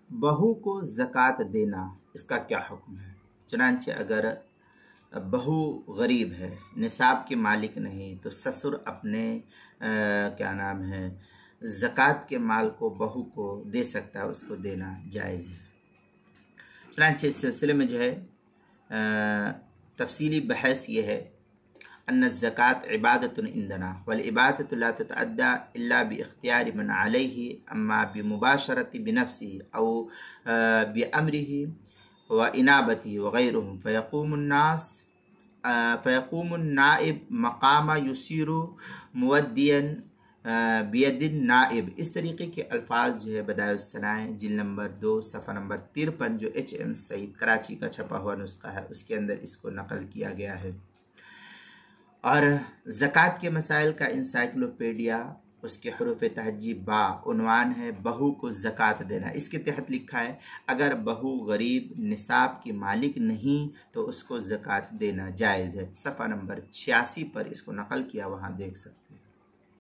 बहू को ज़कात देना इसका क्या हुक्म है। चुनांचे अगर बहू गरीब है, निसाब के मालिक नहीं, तो ससुर अपने क्या नाम है ज़कात के माल को बहू को दे सकता है, उसको देना जायज़ है। चुनांचे इस सिलसिले में जो है तफसीली बहस ये है अन्न ज़कात इबादतुन इंदना वल इबादतु ला ततअद्दा इल्ला बिइख्तियारि मन अलैहि अम्मा बिमुबाशरति बिनफ्सिहि औ बिअमरिहि व इनाबतिहि व गैरुहुम फ़यक़ूमुन नाइब मक़ाम युसीरु मुवद्दियन बियदिन नाइब। इस तरीके के अल्फाज जो है बदायुस सनाए जिल नंबर 2 सफ़ा नंबर 53 जो HM सईद कराची का छपा हुआ नुस्खा है उसके अंदर इसको नकल किया गया है। और ज़कात के मसाइल का इंसाइक्लोपीडिया उसके हरूफ तहज्जी बा उन्वान है बहू को ज़कात देना। इसके तहत लिखा है अगर बहू गरीब निसाब की मालिक नहीं तो उसको ज़कात देना जायज़ है। सफ़ा नंबर 86 पर इसको नकल किया, वहाँ देख सकते हैं।